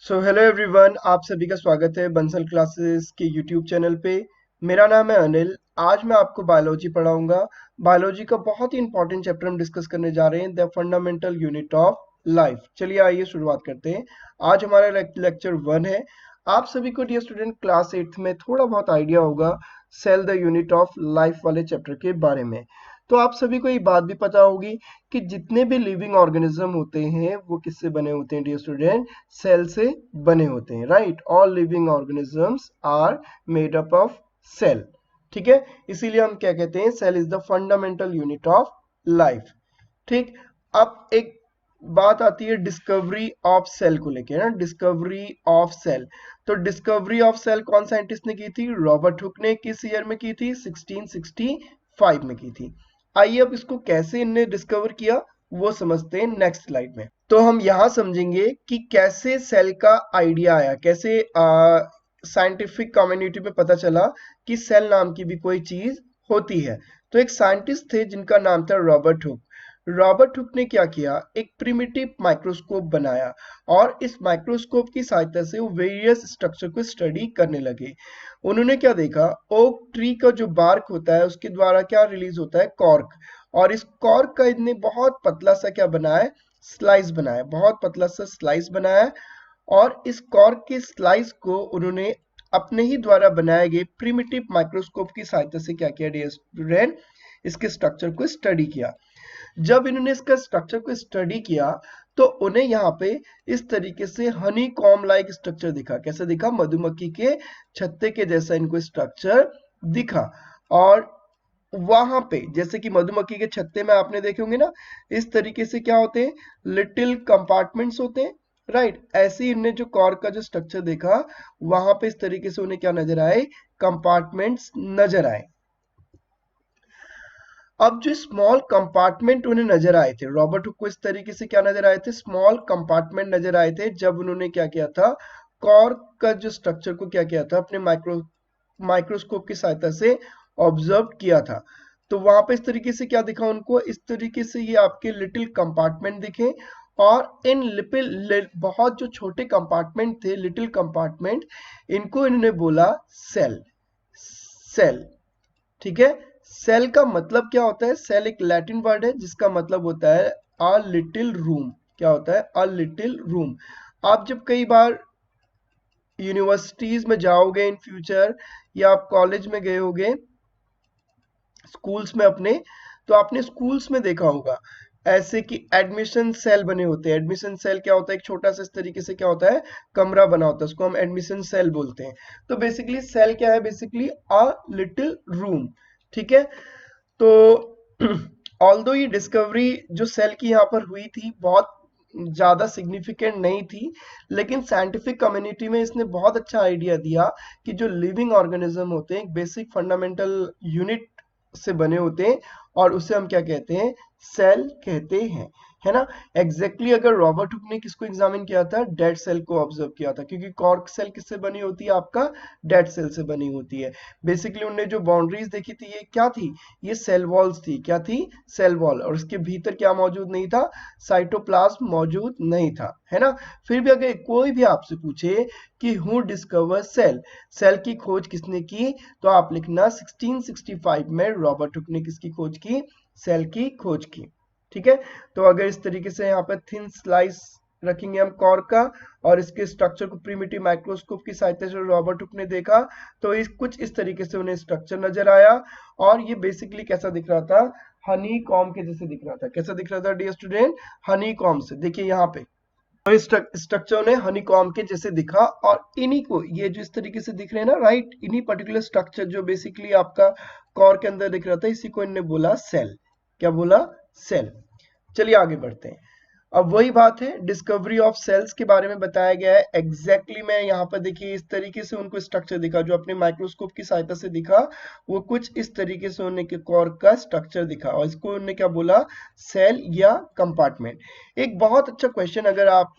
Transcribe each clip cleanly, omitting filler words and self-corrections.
Hello everyone, आप सभी का स्वागत है बंसल क्लासेस के यूट्यूब चैनल पे। मेरा नाम है अनिल। आज मैं आपको बायोलॉजी पढ़ाऊंगा। बायोलॉजी का बहुत ही इंपॉर्टेंट चैप्टर हम डिस्कस करने जा रहे हैं, the fundamental unit of life. चलिए आइए शुरुआत करते हैं। आज हमारा लेक्चर 1 है। आप सभी को डियर स्टूडेंट क्लास 8 में थोड़ा बहुत आइडिया होगा cell the unit of life वाले चैप्टर के बारे में। तो आप सभी को ये बात भी पता होगी कि जितने भी लिविंग ऑर्गेनिज्म होते हैं वो किससे बने होते हैं डियर स्टूडेंट? सेल से बने होते हैं, right. All living organisms are made up of cell. ठीक है, इसीलिए हम क्या कहते हैं, cell is the fundamental unit of life. ठीक। अब एक बात आती है डिस्कवरी ऑफ सेल को लेके ना, डिस्कवरी ऑफ सेल। तो डिस्कवरी ऑफ सेल कौन साइंटिस्ट ने की थी? रॉबर्ट हुक ने। किस ईयर में की थी? 1665 में की थी। आइए अब इसको कैसे इनने डिस्कवर किया वो समझते हैं नेक्स्ट स्लाइड में। तो हम यहां समझेंगे कि कैसे सेल का आइडिया आया, कैसे साइंटिफिक कम्युनिटी में पता चला कि सेल नाम की भी कोई चीज होती है। तो एक साइंटिस्ट थे जिनका नाम था रॉबर्ट हुक। रॉबर्ट हुक ने क्या किया, एक प्रिमिटिव माइक्रोस्कोप बनाया और इस माइक्रोस्कोप की सहायता से वो वेरियस स्ट्रक्चर को स्टडी करने लगे। उन्होंने क्या देखा, ओक ट्री का जो बार्क होता है उसके द्वारा क्या रिलीज होता है? कॉर्क। और इस कॉर्क का इतने बहुत पतला सा क्या बनाया है? स्लाइस बनाया, बहुत पतला सा स्लाइस बनाया। और इस कॉर्क के स्लाइस को उन्होंने अपने ही द्वारा बनाए गए प्रिमिटिव माइक्रोस्कोप की सहायता से क्या किया डियर स्टूडेंट? इसके स्ट्रक्चर को स्टडी किया। जब इन्होंने इसका स्ट्रक्चर को स्टडी किया तो उन्हें यहाँ पे इस तरीके से हनी कॉम लाइक स्ट्रक्चर दिखा। कैसा दिखा? मधुमक्खी के छत्ते के जैसा इनको स्ट्रक्चर दिखा। और वहां पे जैसे कि मधुमक्खी के छत्ते में आपने देखे होंगे ना, इस तरीके से क्या होते हैं? लिटिल कंपार्टमेंट्स होते हैं, राइट। ऐसे ही इनने जो कॉर्क का जो स्ट्रक्चर देखा वहां पे इस तरीके से उन्हें क्या नजर आए? कंपार्टमेंट्स नजर आए। अब जो स्मॉल कंपार्टमेंट उन्हें नजर आए थे, रॉबर्ट हुक को इस तरीके से क्या नजर आए थे? स्मॉल कंपार्टमेंट नजर आए थे जब उन्होंने क्या किया था, कॉर्क का जो स्ट्रक्चर को क्या किया था, अपने माइक्रोस्कोप की सहायता से ऑब्जर्व किया था। तो वहां पे इस तरीके से क्या दिखा उनको? इस तरीके से ये आपके लिटिल कंपार्टमेंट दिखे। और इन बहुत जो छोटे कंपार्टमेंट थे, लिटिल कंपार्टमेंट, इनको इन्होंने बोला सेल। सेल, ठीक है। सेल का मतलब क्या होता है? सेल एक लैटिन वर्ड है जिसका मतलब होता है अ लिटिल रूम। क्या होता है? A little room. आप जब कई बार यूनिवर्सिटीज में जाओगे इन फ्यूचर, या आप कॉलेज में गए होगे, स्कूल्स में अपने, तो आपने स्कूल्स में देखा होगा ऐसे कि एडमिशन सेल बने होते हैं। एडमिशन सेल क्या होता है? एक छोटा सा इस तरीके से क्या होता है? कमरा बना होता है, उसको हम एडमिशन सेल बोलते हैं। तो बेसिकली सेल क्या है? Basically a little room. ठीक है। तो ऑल्दो ये डिस्कवरी जो सेल की यहाँ पर हुई थी बहुत ज्यादा सिग्निफिकेंट नहीं थी, लेकिन साइंटिफिक कम्युनिटी में इसने बहुत अच्छा आइडिया दिया कि जो लिविंग ऑर्गेनिज्म होते हैं बेसिक फंडामेंटल यूनिट से बने होते हैं, और उसे हम क्या कहते हैं? सेल कहते हैं, है ना। एग्जैक्टली अगर रॉबर्ट हुक ने किसको एग्जामिन किया था? डेड सेल को ऑब्जर्व किया था, क्योंकि कॉर्क सेल किससे बनी होती है? आपका डेड सेल से बनी होती है। बेसिकली उनने जो बाउंड्रीज देखी थी ये क्या थी? ये सेल वॉल्स थी। क्या थी? Cell wall. और उसके भीतर क्या मौजूद नहीं था? साइटोप्लाज्म मौजूद नहीं था, है ना। फिर भी अगर कोई भी आपसे पूछे कि हु डिस्कवर सेल, सेल की खोज किसने की, तो आप लिखना 1665 में रॉबर्ट हुक ने किसकी खोज की? सेल की खोज की। ठीक है। तो अगर इस तरीके से यहाँ पर थिन स्लाइस रखेंगे हम कॉर्क का, और इसके स्ट्रक्चर को प्रिमिटिव माइक्रोस्कोप की सहायता से रॉबर्ट हुक ने देखा, तो कुछ इस तरीके से उन्हें स्ट्रक्चर नजर आया। और ये बेसिकली कैसा दिख रहा था? हनी कॉम के जैसे दिख रहा था। कैसा दिख रहा था डियर स्टूडेंट? हनी कॉम से। देखिए यहाँ पे तो इस स्ट्रक्चर ने हनी कॉम के जैसे दिखा, और इन्हीं को ये जो इस तरीके से दिख रहे हैं ना, राइट, इन्हीं पर्टिकुलर स्ट्रक्चर जो बेसिकली आपका कॉर के अंदर दिख रहा था, इसी को इन्होंने बोला सेल। क्या बोला? सेल। चलिए आगे बढ़ते हैं। अब वही बात है, डिस्कवरी ऑफ सेल्स के बारे में बताया गया है। एग्जैक्टली मैं यहाँ पर देखिए इस तरीके से उनको स्ट्रक्चर दिखा, जो अपने माइक्रोस्कोप की सहायता से दिखा, वो कुछ इस तरीके से उन्हें कॉर्क का स्ट्रक्चर दिखा, और इसको उन्होंने क्या बोला? सेल या कंपार्टमेंट। एक बहुत अच्छा क्वेश्चन, अगर आप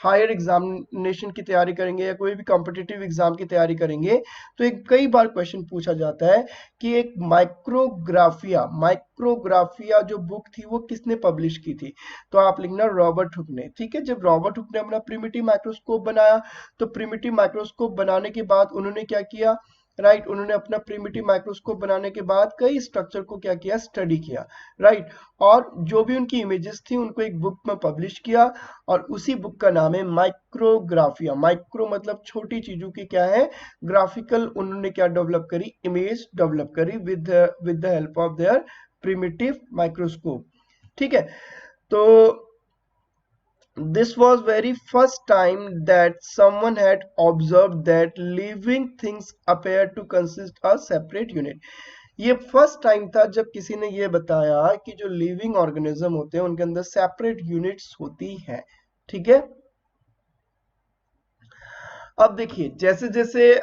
हायर एग्जामिनेशन की तैयारी करेंगे या कोई भी कॉम्पिटिटिव एग्जाम की तैयारी करेंगे, तो एक कई बार क्वेश्चन पूछा जाता है कि एक माइक्रोग्राफिया जो बुक थी वो किसने पब्लिश की थी? तो आप लिखना लिखना रॉबर्ट हुक ने। ठीक है, जब रॉबर्ट हुक ने अपना प्रिमिटिव माइक्रोस्कोप बनाया, तो प्रिमिटिव माइक्रोस्कोप बनाने के बाद उन्होंने क्या किया, राइट, उन्होंने अपना प्रिमिटिव माइक्रोस्कोप बनाने के बाद कई स्ट्रक्चर को क्या किया, स्टडी किया, राइट, और जो भी उनकी इमेजेस थी उनको एक बुक में पब्लिश किया, और उसी बुक का नाम है माइक्रोग्राफिया। माइक्रो मतलब छोटी चीजों की क्या है, ग्राफिकल उन्होंने क्या डेवलप करी, इमेज डेवलप करी with the help of their primitive microscope. ठीक है, तो this was very first time that someone had observed that living things appear to consist a separate unit। ये फर्स्ट टाइम था जब किसी ने ये बताया कि जो लिविंग ऑर्गेनिज्म होते हैं उनके अंदर सेपरेट यूनिट्स होती है। ठीक है, अब देखिए जैसे जैसे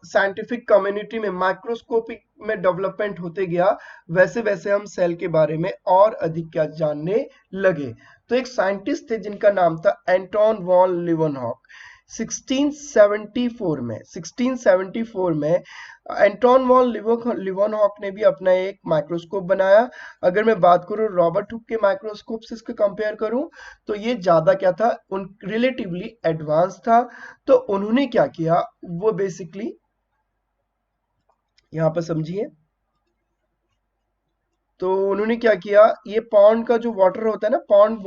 साइंटिफिक कम्युनिटी में माइक्रोस्कोपिक में डेवलपमेंट होते गया, वैसे वैसे हम सेल के बारे में और अधिक क्या जानने लगे। तो एक साइंटिस्ट थे जिनका नाम था एंटोन वॉन लीवनहॉक। 1674 में एंटोन वॉन लीवनहॉक ने भी अपना एक माइक्रोस्कोप बनाया। अगर मैं बात करूं रॉबर्ट हुक के माइक्रोस्कोप से इसको कंपेयर करूं, तो ये ज्यादा क्या था, उन रिलेटिवली एडवांस था। तो उन्होंने क्या किया, वो बेसिकली यहां पर समझिए, तो उन्होंने क्या किया, ये पॉन्ड का जो वाटर होता है ना, पॉन्ड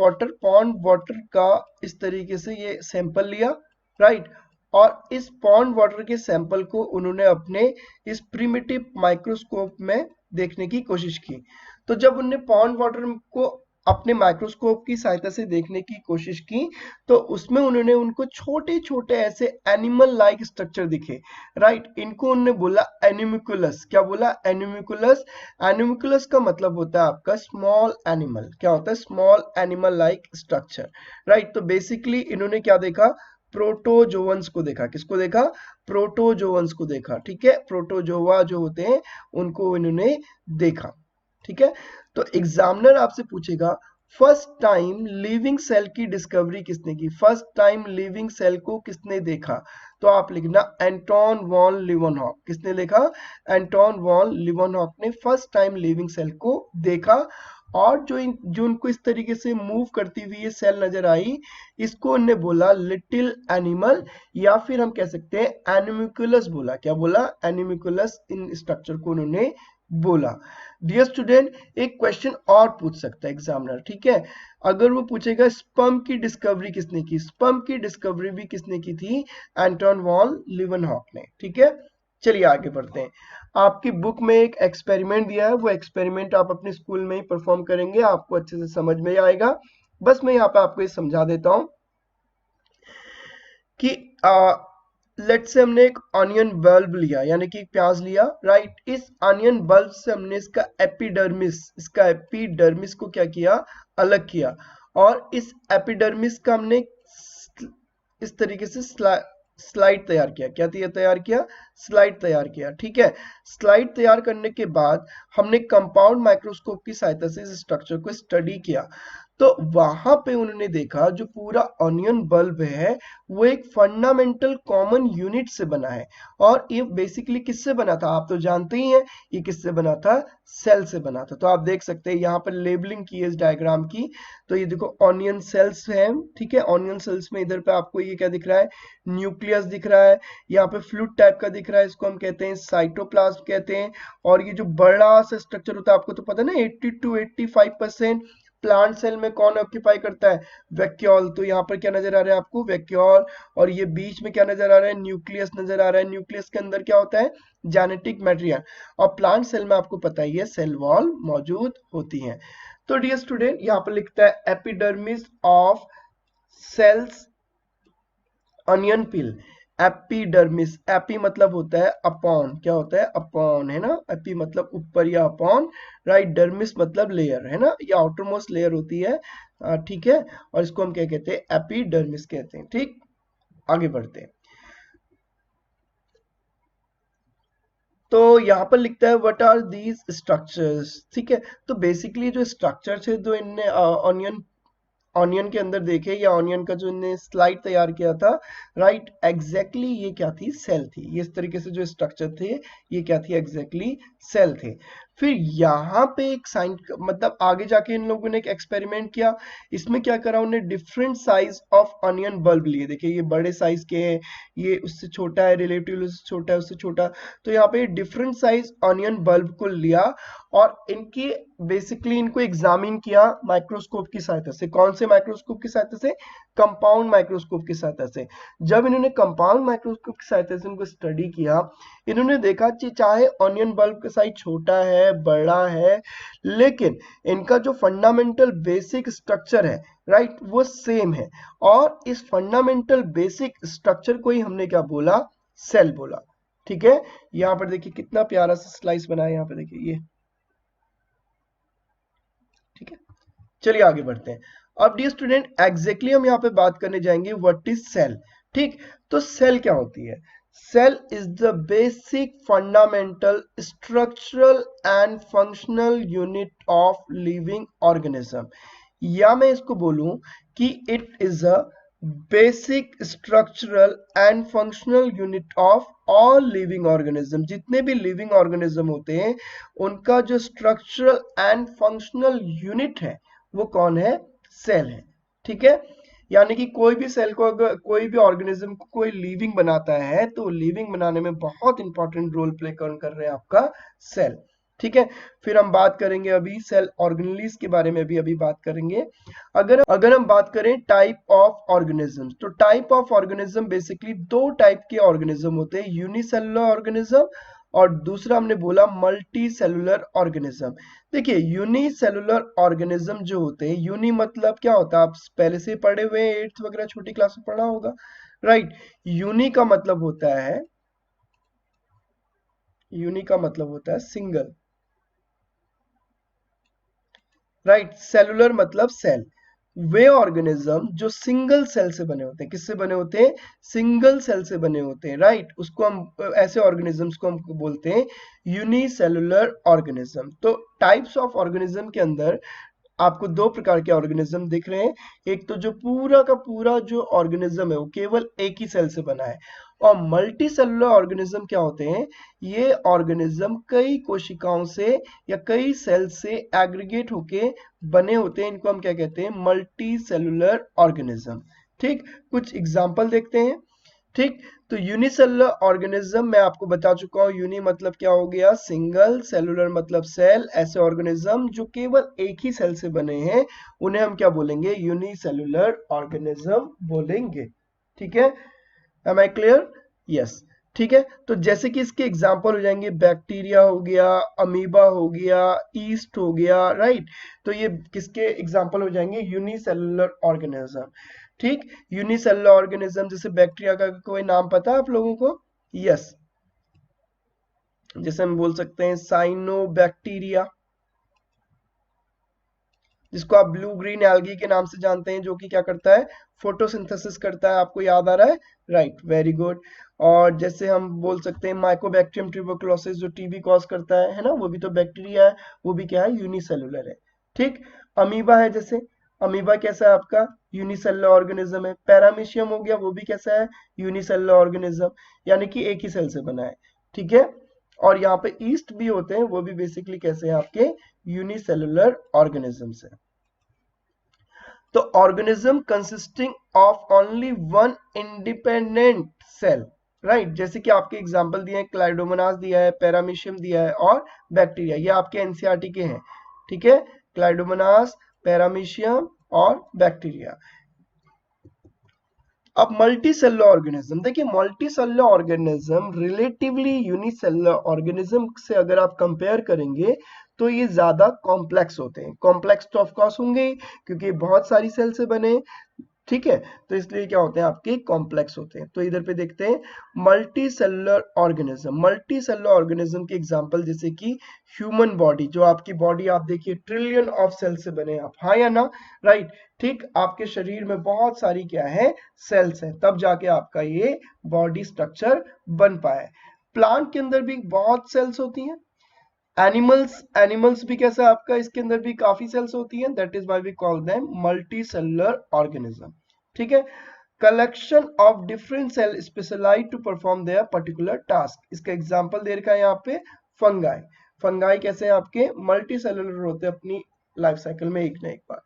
वाटर का इस तरीके से ये सैंपल लिया, राइट, और इस पॉन्ड वाटर के सैंपल को उन्होंने अपने इस प्रिमिटिव माइक्रोस्कोप में देखने की कोशिश की। तो जब उन्होंने पॉन्ड वाटर को अपने माइक्रोस्कोप की सहायता से देखने की कोशिश की, तो उसमें उन्होंने उनको छोटे छोटे ऐसे एनिमल लाइक स्ट्रक्चर दिखे, राइट, इनको उन्होंने बोला एनिमिकुलस। क्या बोला, एनिमिकुलस। एनिमिकुलस का मतलब होता है आपका स्मॉल एनिमल। क्या होता है, small animal like structure, right. तो बेसिकली इन्होंने क्या देखा, प्रोटोजोवंस को देखा। किसको देखा, प्रोटोजोवंस को देखा। ठीक है, प्रोटोजोवा जो होते हैं उनको इन्होंने देखा। ठीक है, तो एग्जामिनर आपसे पूछेगा फर्स्ट टाइम लिविंग सेल की डिस्कवरी किसने की, फर्स्ट टाइम लिविंग सेल को किसने देखा, तो आप लिखना एंटोन वॉन लीवनहॉक। किसने देखा, एंटोन वॉन लीवनहॉक ने फर्स्ट टाइम लिविंग सेल को देखा। और जो उनको इस तरीके से मूव करती हुई ये सेल नजर आई, इसको उन्होंने बोला लिटिल एनिमल, या फिर हम कह सकते हैं एनिमिकुलस बोला। क्या बोला, एनिमिकुलस इन स्ट्रक्चर को उन्होंने बोला। डियर स्टूडेंट, एक क्वेश्चन और पूछ सकता है एग्जामिनर। ठीक है, अगर वो पूछेगा स्पर्म की डिस्कवरी किसने की, स्पर्म की डिस्कवरी भी किसने की थी, एंटोन वॉन लीवनहॉक ने। ठीक है, चलिए आगे बढ़ते हैं। आपकी बुक में एक एक्सपेरिमेंट दिया है, वो एक्सपेरिमेंट आप अपने स्कूल में ही परफॉर्म करेंगे, आपको अच्छे से समझ में आएगा। बस मैं यहाँ पे आपको ये समझा देता हूं कि लेट से हमने एक ऑनियन बल्ब लिया, यानी कि प्याज लिया, राइट। इस ऑनियन बल्ब से हमने इसका एपिडर्मिस को क्या किया, अलग किया, और इस एपिडर्मिस का हमने इस तरीके से स्लाइड तैयार किया। क्या तैयार किया, स्लाइड तैयार किया। ठीक है, स्लाइड तैयार करने के बाद हमने कंपाउंड माइक्रोस्कोप की सहायता से इस स्ट्रक्चर को स्टडी किया। तो वहां पे उन्होंने देखा जो पूरा ऑनियन बल्ब है वो एक फंडामेंटल कॉमन यूनिट से बना है। और ये बेसिकली किससे बना था, आप तो जानते ही हैं, ये किससे बना था, सेल से बना था। तो आप देख सकते हैं यहाँ पर लेबलिंग की है इस डायग्राम की। तो ये देखो ऑनियन सेल्स है। ठीक है, ऑनियन सेल्स में इधर पे आपको ये क्या दिख रहा है, न्यूक्लियस दिख रहा है, यहाँ पे फ्लूइड टाइप का दिख रहा है, इसको हम कहते हैं साइटोप्लाज्म कहते हैं। और ये जो बड़ा सा स्ट्रक्चर होता है, आपको तो पता है ना, 80 to 85% प्लांट सेल में कौन ऑक्यूपाई करता है, वैक्यूल। तो यहाँ पर क्या नजर आ रहा है आपको, वैक्यूल। और ये बीच में क्या नजर आ रहा है, न्यूक्लियस नजर आ रहा है। न्यूक्लियस के अंदर क्या होता है, जेनेटिक मटेरियल। और प्लांट सेल में आपको पता ही है सेल वॉल मौजूद होती है। तो डियर स्टूडेंट, यहाँ पर लिखता है epidermis of cells onion peel. Epidermis, epi मतलब होता है अपॉन, क्या होता है, अपॉन, है ना। एपी मतलब ऊपर या अपॉन, राइट। डर्मिस मतलब लेयर, है ना, ये आउटरमोस्ट लेयर होती है। ठीक है, और इसको हम क्या कहते हैं, एपिडर्मिस कहते हैं। ठीक, आगे बढ़ते हैं। तो यहाँ पर लिखता है व्हाट आर दीज स्ट्रक्चर्स। ठीक है, तो बेसिकली जो स्ट्रक्चर्स है जो इनने ऑनियन के अंदर देखे या ऑनियन का जो इन्हें स्लाइड तैयार किया था, राइट, एग्जैक्टली ये क्या थी, सेल थी। ये इस तरीके से जो स्ट्रक्चर थे ये क्या थी, एग्जैक्टली सेल थे। फिर यहाँ पे एक साइन, मतलब आगे जाके इन लोगों ने एक एक्सपेरिमेंट किया। इसमें क्या करा, उन्हें different size of onion bulb लिए। देखिए ये बड़े साइज के हैं, ये उससे छोटा है, रिलेटिवली उससे छोटा है, उससे छोटा। तो यहाँ पे डिफरेंट साइज ऑनियन बल्ब को लिया और इनकी बेसिकली इनको एग्जामिन किया माइक्रोस्कोप की सहायता से। कौन से माइक्रोस्कोप की सहायता से, कंपाउंड माइक्रोस्कोप की सहायता से। जब इन्होंने कंपाउंड माइक्रोस्कोप की सहायता से उनको स्टडी किया, इन्होंने देखा कि चाहे ऑनियन बल्ब का साइज छोटा है, बड़ा है, लेकिन इनका जो फंडामेंटल बेसिक स्ट्रक्चर है, राइट, वो सेम है। और इस फंडामेंटल बेसिक स्ट्रक्चर को ही हमने क्या बोला, सेल बोला। ठीक है, यहाँ पर देखिए कितना प्यारा सा स्लाइस बनाया, यहाँ पर देखिए ये। ठीक है, चलिए आगे बढ़ते हैं। अब डियर स्टूडेंट, एग्जैक्टली हम यहाँ पे बात करने जाएंगे व्हाट इज सेल। ठीक, तो सेल क्या होती है। Cell is the basic fundamental structural and functional unit of living organism, या मैं इसको बोलूं कि it is a basic structural and functional unit of all living organism. जितने भी लिविंग ऑर्गेनिज्म होते हैं उनका जो स्ट्रक्चरल एंड फंक्शनल यूनिट है वो कौन है, सेल है। ठीक है, यानी कि कोई भी सेल को, अगर कोई भी ऑर्गेनिज्म को कोई लिविंग बनाता है तो लिविंग बनाने में बहुत इंपॉर्टेंट रोल प्ले कर रहे हैं आपका सेल। ठीक है, फिर हम बात करेंगे अभी सेल ऑर्गेनेलिस के बारे में, अभी बात करेंगे। अगर हम बात करें टाइप ऑफ ऑर्गेनिज्म, तो टाइप ऑफ ऑर्गेनिज्म बेसिकली दो टाइप के ऑर्गेनिज्म होते हैं, यूनिसेलुलर ऑर्गेनिज्म और दूसरा हमने बोला मल्टी सेलुलर ऑर्गेनिज्म। देखिए यूनिसेलुलर ऑर्गेनिज्म जो होते हैं, यूनि मतलब क्या होता है, आप पहले से पढ़े हुए हैं, 8th वगैरह छोटी क्लास में पढ़ा होगा, राइट। यूनि का मतलब होता है, यूनि का मतलब होता है सिंगल, राइट। सेलुलर मतलब सेल। वे ऑर्गेनिज्म जो सिंगल सेल से बने होते हैं, किससे बने होते हैं, सिंगल सेल से बने होते हैं, राइट। उसको हम, ऐसे ऑर्गेनिजम्स को हम बोलते हैं यूनिसेलुलर ऑर्गेनिज्म। तो टाइप्स ऑफ ऑर्गेनिज्म के अंदर आपको दो प्रकार के ऑर्गेनिज्म दिख रहे हैं। एक तो जो पूरा का पूरा जो ऑर्गेनिज्म है वो केवल एक ही सेल से बना है, और मल्टी सेलुलर ऑर्गेनिज्म क्या होते हैं, ये ऑर्गेनिज्म कई कोशिकाओं से या कई सेल से एग्रीगेट होके बने होते हैं। इनको हम क्या कहते हैं, मल्टी सेलुलर ऑर्गेनिज्म। ठीक, कुछ एग्जांपल देखते हैं। ठीक, तो यूनिसेलुलर ऑर्गेनिज्म मैं आपको बता चुका हूं, यूनि मतलब क्या हो गया, सिंगल, सेलुलर मतलब सेल। ऐसे ऑर्गेनिज्म जो केवल एक ही सेल से बने हैं उन्हें हम क्या बोलेंगे, यूनिसेलुलर ऑर्गेनिज्म बोलेंगे। ठीक है, एम आई क्लियर, यस। ठीक है, तो जैसे कि इसके एग्जाम्पल हो जाएंगे, बैक्टीरिया हो गया, अमीबा हो गया, ईस्ट हो गया, राइट। तो ये किसके एग्जाम्पल हो जाएंगे, यूनिसेलुलर ऑर्गेनिज्म। ठीक, यूनिसेलुलर ऑर्गेनिज्म जैसे बैक्टीरिया का कोई नाम पता है आप लोगों को, यस। जैसे हम बोल सकते हैं साइनोबैक्टीरिया, जिसको आप ब्लू ग्रीन एल्गी के नाम से जानते हैं, जो कि क्या करता है, फोटोसिंथेसिस करता है। आपको याद आ रहा है, राइट, वेरी गुड। और जैसे हम बोल सकते हैं माइकोबैक्टीरियम ट्यूबरकुलोसिस, जो टीबी कॉज करता है ना, वो भी तो बैक्टीरिया है, वो भी क्या है, यूनिसेलुलर है। ठीक, अमीबा है, जैसे अमीबा कैसा है आपका, यूनिसेलुलर ऑर्गेनिज्म है। पैरामीशियम हो गया, वो भी कैसा है, यूनिसेलुलर ऑर्गेनिज्म, यानी कि एक ही सेल से बना है। ठीक है, और यहाँ पे ईस्ट भी होते हैं, वो भी बेसिकली कैसे हैं आपके, यूनिसेलुलर ऑर्गेनिजम्स है। तो organism consisting of only one independent cell, right. जैसे कि आपके एग्जांपल दिए हैं, क्लाइडोमोनास दिया है, पैरामीशियम दिया है और बैक्टीरिया, ये आपके एनसीईआरटी के हैं। ठीक है, क्लाइडोमोनास, पैरामीशियम और बैक्टीरिया। अब मल्टी सेलुलर ऑर्गेनिज्म देखिए, multi cellular organism relatively unicellular organism से अगर आप कंपेयर करेंगे तो ये ज्यादा कॉम्प्लेक्स होते हैं। कॉम्प्लेक्स तो ऑफ कोर्स होंगे क्योंकि बहुत सारी सेल से बने, ठीक है, तो इसलिए क्या होते हैं आपके, कॉम्प्लेक्स होते हैं। तो इधर पे देखते हैं multi cellular organism. Multi cellular organism के एग्जांपल जैसे कि ह्यूमन बॉडी, जो आपकी बॉडी आप देखिए ट्रिलियन ऑफ सेल से बने आप, हाँ या ना, राइट। ठीक, आपके शरीर में बहुत सारी क्या है, सेल्स हैं, तब जाके आपका ये बॉडी स्ट्रक्चर बन पाए। प्लांट के अंदर भी बहुत सेल्स होती हैं, एनिमल्स भी कैसा है आपका, इसके अंदर भी काफी सेल्स होती हैं, that is why we call them multi cellular organism. ठीक है, collection of different cell specialise to perform their particular task. इसका एग्जांपल दे रखा है यहाँ पे फंगाई। फंगाई कैसे हैं आपके, मल्टी सेलुलर होते हैं अपनी लाइफ साइकिल में एक ना एक बार।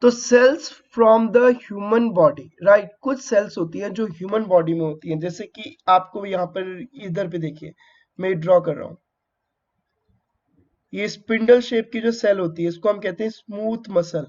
तो cells from the human body, right, कुछ सेल्स होती हैं जो ह्यूमन बॉडी में होती हैं, जैसे कि आपको यहाँ पर इधर पे देखिए मैं ड्रॉ कर रहा हूँ, ये स्पिंडल शेप की जो सेल होती है इसको हम कहते हैं स्मूथ मसल।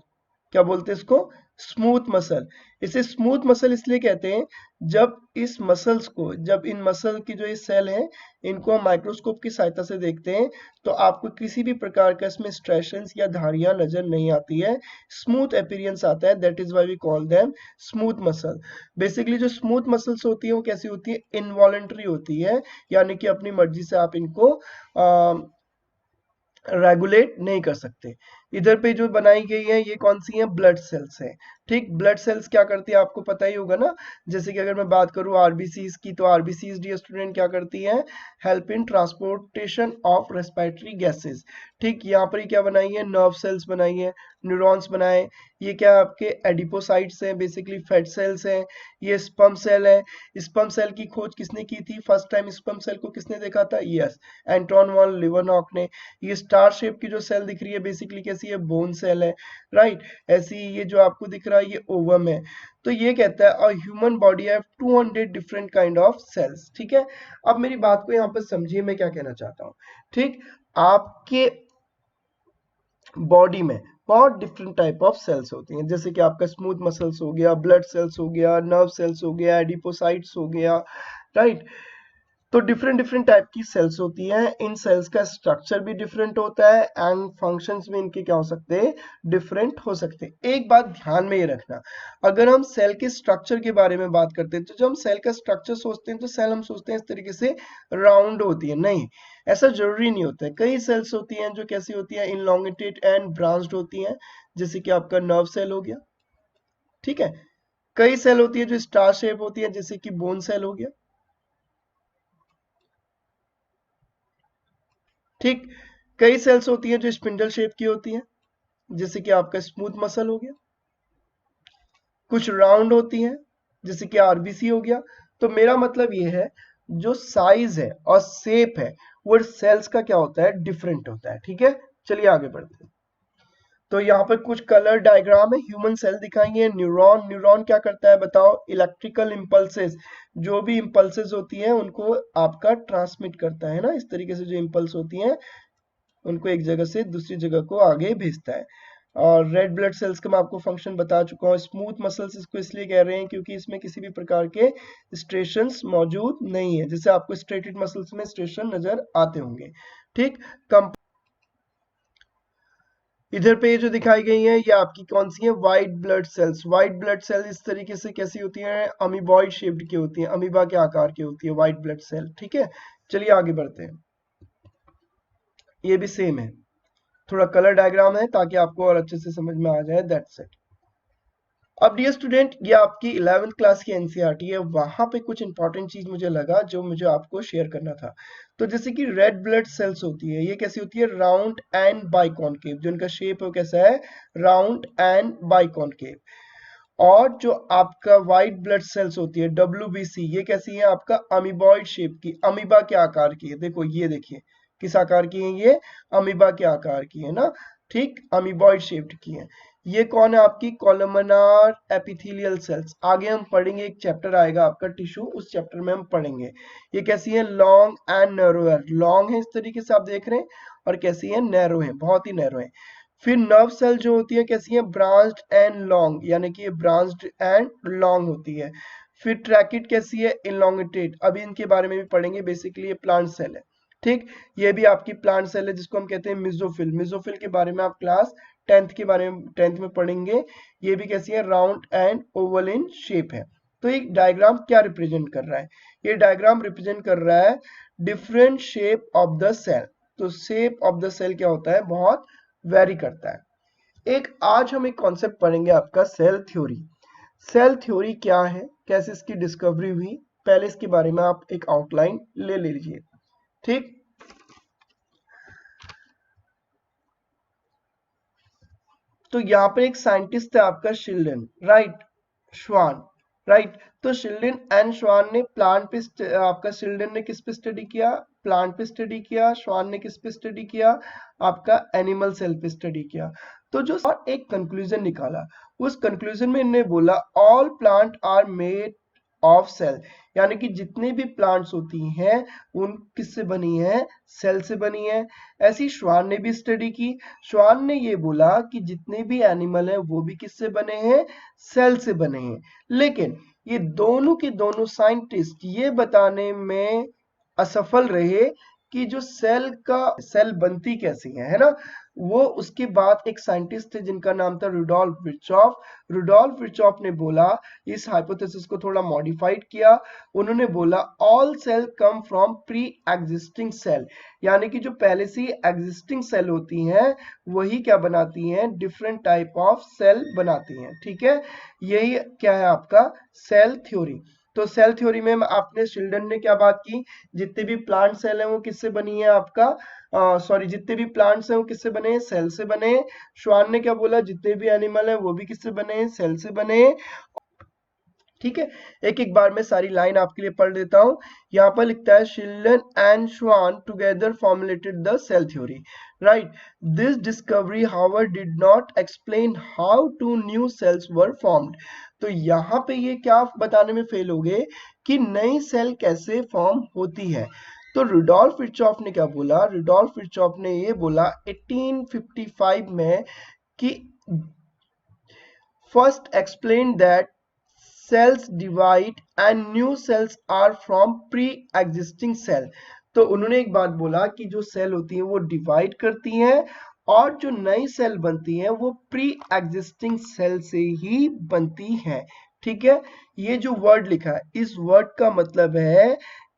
क्या बोलते हैं इसको, स्मूथ मसल। इसे स्मूथ मसल इसलिए कहते हैं जब इस मसल्स को, जब इन मसल की जो ये सेल है इनको हम माइक्रोस्कोप की सहायता से देखते हैं तो आपको किसी भी प्रकार का इसमें स्ट्रेशंस या धारियां नजर नहीं आती है, स्मूथ अपीयरेंस आता है, that is why we call them smooth muscle. Basically जो स्मूथ मसल्स होती है वो कैसी होती है, इनवॉलेंटरी होती है, यानी कि अपनी मर्जी से आप इनको रेगुलेट नहीं कर सकते। इधर पे जो बनाई गई है ये कौन सी है, ब्लड सेल्स है। ठीक, ब्लड सेल्स क्या करती है आपको पता ही होगा ना, जैसे कि अगर मैं बात करूं आरबीसीज की, तो आरबीसीज डी स्टूडेंट क्या करती है, help in transportation of respiratory gases. ठीक, यहाँ पर क्या बनाई है, नर्व सेल्स बनाई है, न्यूरॉन्स बनाए, ये क्या आपके एडिपोसाइट्स हैं, बेसिकली फैट सेल्स हैं, ये स्पर्म सेल है। स्पर्म सेल की खोज किसने की थी, फर्स्ट टाइम स्पर्म सेल को किसने देखा था, यस, एंटोन वॉन लिवरनॉक ने। ये स्टार शेप की जो सेल दिख रही है बेसिकली कैसी है, बोन सेल है, राइट। ऐसी ये जो आपको दिख रहा है ये ओवम है। तो ये कहता है a human body have 200 different kind of cells. ठीक है, अब मेरी बात को यहाँ पर समझिए मैं क्या कहना चाहता हूँ। ठीक, आपके बॉडी में बहुत डिफरेंट टाइप ऑफ सेल्स होती हैं, जैसे कि आपका स्मूथ मसल्स हो गया, ब्लड सेल्स हो गया, नर्व सेल्स हो गया, एडिपोसाइट्स हो गया, राइट। तो डिफरेंट डिफरेंट टाइप की सेल्स होती हैं, इन सेल्स का स्ट्रक्चर भी डिफरेंट होता है एंड फंक्शंस भी इनके क्या हो सकते हैं, डिफरेंट हो सकते हैं। एक बात ध्यान में ये रखना, अगर हम सेल के स्ट्रक्चर के बारे में बात करते हैं तो जब हम सेल का स्ट्रक्चर सोचते हैं तो सेल हम सोचते हैं इस तरीके से राउंड होती है, नहीं, ऐसा जरूरी नहीं होता है। कई सेल्स होती हैं जो कैसी होती हैं, इनलॉन्गेटेड एंड ब्रांच्ड होती हैं, जैसे कि आपका नर्व सेल हो गया। ठीक है, कई सेल होती है जो स्टार शेप होती है, जैसे कि बोन सेल हो गया। ठीक, कई सेल्स होती हैं जो स्पिंडल शेप की होती हैं, जैसे कि आपका स्मूथ मसल हो गया। कुछ राउंड होती हैं जैसे कि आरबीसी हो गया। तो मेरा मतलब ये है जो साइज है और शेप है वो सेल्स का क्या होता है, डिफरेंट होता है। ठीक है, चलिए आगे बढ़ते हैं। तो यहाँ पर कुछ कलर डायग्राम है, ह्यूमन सेल दिखाएंगे। न्यूरॉन, न्यूरॉन क्या करता है बताओ, इलेक्ट्रिकल इंपल्सेस, जो भी इंपल्सेस होती हैं उनको आपका ट्रांसमिट करता है ना, इस तरीके से जो इंपल्स होती हैं उनको एक जगह से दूसरी जगह को आगे भेजता है। और रेड ब्लड सेल्स का मैं आपको फंक्शन बता चुका हूँ। स्मूथ मसल्स इसको इसलिए कह रहे हैं क्योंकि इसमें किसी भी प्रकार के स्ट्रेशंस मौजूद नहीं है, जैसे आपको स्ट्रेटेड मसल्स में स्ट्रेशन नजर आते होंगे। ठीक, कम इधर पे जो दिखाई गई है ये आपकी कौन सी है, white blood cells. White blood cell इस तरीके से कैसी होती है, अमीबॉइड शेप्ड की होती है, अमीबा के आकार की होती है व्हाइट ब्लड सेल। ठीक है, चलिए आगे बढ़ते हैं। ये भी सेम है, थोड़ा कलर डायग्राम है ताकि आपको और अच्छे से समझ में आ जाए, दैट्स इट। अब डियर स्टूडेंट ये आपकी 11th क्लास की एनसीईआरटी है, वहां पे कुछ इंपॉर्टेंट चीज मुझे लगा जो मुझे आपको शेयर करना था। तो जैसे कि रेड ब्लड सेल्स होती है, ये कैसी होती है, राउंड एंड बाइकॉनकेव, जो इनका शेप है वो कैसा है, राउंड एंड बाइकॉनकेव। और जो आपका व्हाइट ब्लड सेल्स होती है डब्ल्यूबीसी, ये कैसी है आपका अमीबॉइड शेप की, अमीबा के आकार की है। देखो ये देखिए किस आकार की है, ये अमीबा के आकार की है ना। ठीक, अमीबॉइड शेप्ड की है। ये कौन है आपकी, कॉलमनार एपिथेलियल सेल्स। आगे हम पढ़ेंगे, एक चैप्टर आएगा आपका टिश्यू, उस चैप्टर में हम पढ़ेंगे। ये कैसी है, लॉन्ग एंड नैरोयर, लॉन्ग है इस तरीके से आप देख रहे हैं, और कैसी है, नैरो है, बहुत ही नैरो है। फिर नर्व सेल जो होती है कैसी है, ब्रांच्ड एंड लॉन्ग, यानी कि ये ब्रांच्ड एंड लॉन्ग होती है। फिर ट्रैकिड कैसी है, इनलॉन्गेटेड, अभी इनके बारे में भी पढ़ेंगे। बेसिकली ये प्लांट सेल है। ठीक, ये भी आपकी प्लांट सेल है जिसको हम कहते हैं मिजोफिल। मिजोफिल के बारे में आप क्लास 10th के बारे में 10th में पढ़ेंगे। ये भी कैसी है, round and oval in shape है। तो एक डायग्राम क्या रिप्रेजेंट कर रहा है, ये डायग्राम रिप्रेजेंट कर रहा है different shape of the cell. तो शेप ऑफ द सेल क्या होता है, बहुत वेरी करता है। एक आज हम एक कॉन्सेप्ट पढ़ेंगे आपका सेल थ्योरी। सेल थ्योरी क्या है, कैसे इसकी डिस्कवरी हुई, पहले इसके बारे में आप एक आउटलाइन ले लीजिए। ठीक, तो यहाँ पर एक साइंटिस्ट है आपका शिल्डन, राइट, श्वान, राइट। तो शिल्डन एंड श्वान ने प्लांट पे आपका शिल्डन ने किस पे स्टडी किया, प्लांट पे स्टडी किया, श्वान ने किस पे स्टडी किया, आपका एनिमल सेल पे स्टडी किया। तो जो एक कंक्लूजन निकाला, उस कंक्लूजन में इन्होंने बोला all plant are made of cell, यानी कि जितने भी प्लांट्स होती हैं उन किससे बनी है, सेल से बनी है। ऐसी श्वान ने भी स्टडी की, श्वान ने ये बोला कि जितने भी एनिमल हैं वो भी किससे बने हैं, सेल से बने हैं। लेकिन ये दोनों के दोनों साइंटिस्ट ये बताने में असफल रहे कि जो सेल बनती कैसी है ना। वो उसके बाद एक साइंटिस्ट थे जिनका नाम था रुडोल्फ विर्चॉफ। रुडोल्फ विर्चॉफ ने बोला, इस हाइपोथेसिस को थोड़ा मॉडिफाइड किया। उन्होंने बोला all cell come from pre existing cell, यानी कि जो पहले से ही एग्जिस्टिंग सेल होती हैं वही क्या बनाती हैं, डिफरेंट टाइप ऑफ सेल बनाती हैं। ठीक है, यही क्या है आपका सेल थ्योरी। तो सेल थ्योरी में आपने शिल्डन ने क्या बात की, जितने भी प्लांट सेल हैं वो किससे बनी है आपका, सॉरी जितने भी प्लांट्स हैं वो किससे बने हैं, सेल से बने हैं। श्वान ने क्या बोला, जितने भी एनिमल हैं वो भी किससे बने हैं, सेल से बने हैं। ठीक है, एक एक बार में सारी लाइन आपके लिए पढ़ देता हूं। यहाँ पर लिखता है Schleiden and Schwann together formulated the cell theory, right. This discovery however did not explain how to new cells were formed. तो यहाँ पे ये क्या बताने में फेल हो गए कि नई सेल कैसे फॉर्म होती है। तो रुडोल्फ विर्चॉफ ने क्या बोला, रुडोल्फ विर्चॉफ ने ये बोला 1855 में कि first explain that cells divide and new cells are from pre-existing cell। तो उन्होंने एक बात बोला कि जो सेल होती है वो डिवाइड करती हैं और जो नई सेल बनती हैं वो प्री एग्जिस्टिंग सेल से ही बनती हैं। ठीक है, ये जो वर्ड लिखा है इस वर्ड का मतलब है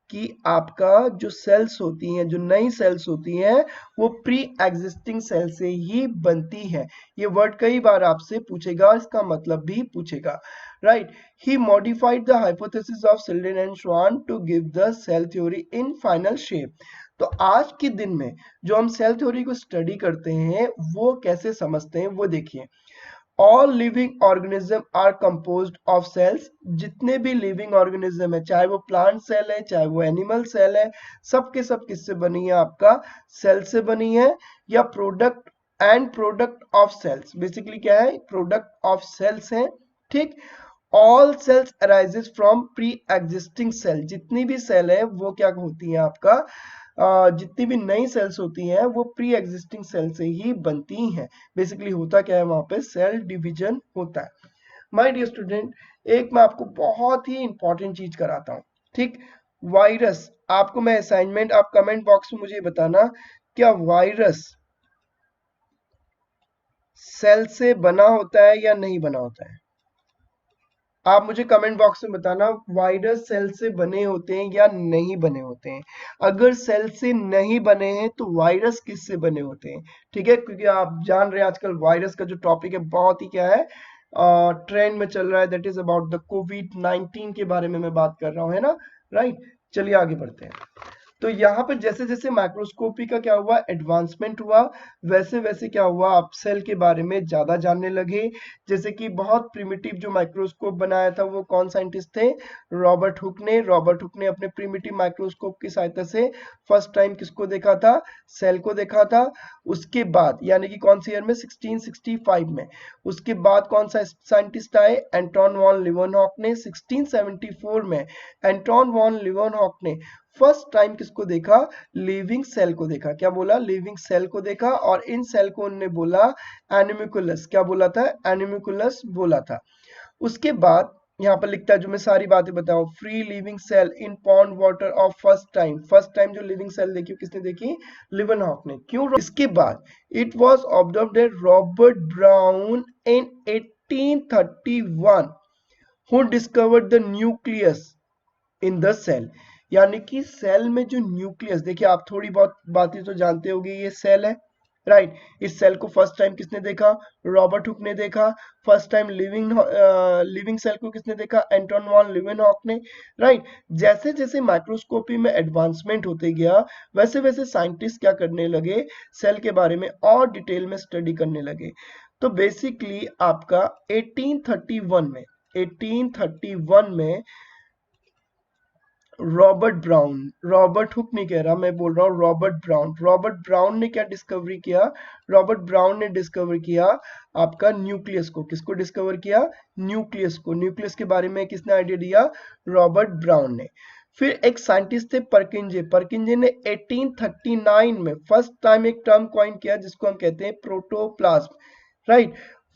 कि आपका जो सेल्स होती हैं, जो नई सेल्स होती हैं वो प्री एग्जिस्टिंग सेल से ही बनती है। ये वर्ड कई बार आपसे पूछेगा, इसका मतलब भी पूछेगा, right. He modified the hypothesis of Sheldon and Schwann to give the cell theory in final shape। तो आज के दिन में जो हम सेल थ्योरी को स्टडी करते हैं वो कैसे समझते हैं वो देखिए। All living organism are composed of cells, जितने भी लिविंग ऑर्गेनिज्म है, चाहे वो प्लांट सेल है चाहे वो एनिमल सेल है, सब के सब किससे बनी है, आपका सेल से बनी है। या product and product of cells, basically क्या है, प्रोडक्ट ऑफ सेल्स है। ठीक, all cells arises from pre existing cell, जितनी भी सेल है वो क्या होती है आपका, जितनी भी नई सेल्स होती हैं वो प्री एग्जिस्टिंग सेल से ही बनती हैं। बेसिकली होता क्या है, वहां पे सेल डिवीजन होता है। माय डियर स्टूडेंट, एक मैं आपको बहुत ही इंपॉर्टेंट चीज कराता हूँ। ठीक, वायरस, आपको मैं असाइनमेंट, आप कमेंट बॉक्स में मुझे बताना क्या वायरस सेल से बना होता है या नहीं बना होता है। आप मुझे कमेंट बॉक्स में बताना वायरस सेल से बने होते हैं या नहीं बने होते हैं। अगर सेल से नहीं बने हैं तो वायरस किससे बने होते हैं। ठीक है, क्योंकि आप जान रहे हैं आजकल वायरस का जो टॉपिक है बहुत ही क्या है, ट्रेंड में चल रहा है, दैट इज अबाउट द कोविड-19 के बारे में मैं बात कर रहा हूँ, है ना, राइट। चलिए आगे बढ़ते हैं। तो यहाँ पर जैसे जैसे माइक्रोस्कोपी का क्या हुआ, एडवांसमेंट हुआ, वैसे वैसे क्या हुआ, आप सेल के बारे में ज्यादा जानने लगे। जैसे कि बहुत प्रिमिटिव जो माइक्रोस्कोप बनाया था वो कौन साइंटिस्ट थे, रॉबर्ट हुक ने। रॉबर्ट हुक ने अपने प्रिमिटिव माइक्रोस्कोप की सहायता से फर्स्ट टाइम किसको देखा था, सेल को देखा था। उसके बाद यानी कि कौन सी ईयर में, 1665 में। उसके बाद कौन सा साइंटिस्ट आए, एंटोन वॉन लीवेनहॉक ने। 1674 में एंटोन वॉन लीवेनहॉक ने फर्स्ट टाइम किसको देखा, लिविंग सेल को देखा। क्या बोला, लिविंग सेल को देखा। और इन सेल को उन्होंने बोला एनिमिकुलस, क्या बोला था, एनिमिकुलस बोला था। उसके बाद यहाँ पर लिखता है, जो मैं सारी बातें बताऊं, free living cell in pond water of first time जो लिविंग सेल देखी किसने देखी, लीवेनहॉक ने। क्यों, इसके बाद it was observed by Robert Brown in 1831 who discovered the nucleus in the cell. यानी कि सेल में जो न्यूक्लियस, देखिए आप थोड़ी बहुत बातें तो जानते होंगे, ये सेल है, राइट। इस सेल को फर्स्ट टाइम किसने देखा, रॉबर्ट हुक ने देखा। फर्स्ट टाइम लिविंग सेल को किसने देखा, एंटोन वॉन लीवेनहॉक ने, राइट। जैसे जैसे माइक्रोस्कोपी में एडवांसमेंट होते गया वैसे वैसे साइंटिस्ट क्या करने लगे, सेल के बारे में और डिटेल में स्टडी करने लगे। तो बेसिकली आपका 1831 में रॉबर्ट हुक नहीं कह रहा, मैं बोल रहा हूँ रॉबर्ट ब्राउन ने क्या डिस्कवरी किया? रॉबर्ट ब्राउन ने डिस्कवर किया आपका न्यूक्लियस को। किसको डिस्कवर किया? न्यूक्लियस को। न्यूक्लियस के बारे में किसने आइडिया दिया? रॉबर्ट ब्राउन ने। फिर एक साइंटिस्ट थे परकिंजे ने 1839 में फर्स्ट टाइम एक टर्म कॉइन किया जिसको हम कहते हैं protoplasm, right,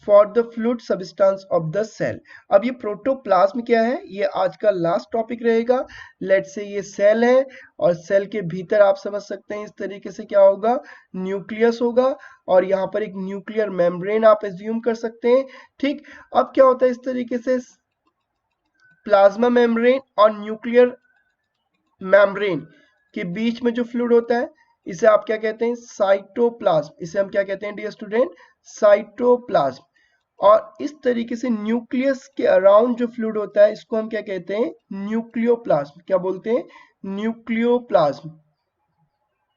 for the fluid substance of the cell. अब ये प्रोटोप्लाज्म क्या है, ये आज का लास्ट टॉपिक रहेगा। लेट्स से ये सेल है और सेल के भीतर आप समझ सकते हैं इस तरीके से क्या होगा? न्यूक्लियस होगा और यहाँ पर एक न्यूक्लियर मेम्ब्रेन आप एज्यूम कर सकते हैं। ठीक, अब क्या होता है इस तरीके से प्लाज्मा मेम्ब्रेन और न्यूक्लियर मेम्ब्रेन के बीच में जो फ्लूइड होता है इसे आप क्या कहते हैं? साइटोप्लाज्म। इसे हम क्या कहते हैं डियर स्टूडेंट? साइटोप्लाज्म। और इस तरीके से न्यूक्लियस के अराउंड जो फ्लूइड होता है इसको हम क्या कहते हैं? न्यूक्लियोप्लाज्म। क्या बोलते हैं? Nucleoplasm.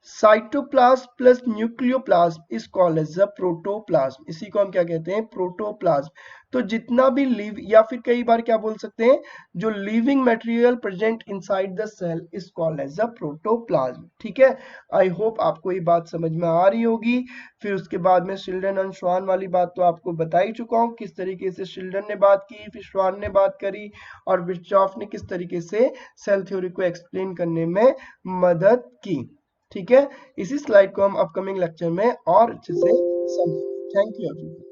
Cytoplasm plus nucleoplasm is called as the protoplasm. इसी को हम क्या कहते हैं? प्रोटोप्लाज्म। तो जितना भी लिव या फिर कई बार क्या बोल सकते हैं, जो living material present inside the cell is called as the protoplasm. ठीक है, आई होप आपको ये बात समझ में आ रही होगी। फिर उसके बाद में शिल्डन एंड श्वान वाली बात तो आपको बता ही चुका हूँ, किस तरीके से शिल्डन ने बात की, फिर श्वान ने बात करी और विर्चॉफ ने किस तरीके से सेल थ्योरी को एक्सप्लेन करने में मदद की। ठीक है, इसी स्लाइड को हम अपकमिंग लेक्चर में और अच्छे से समझेंगे। Thank you everyone.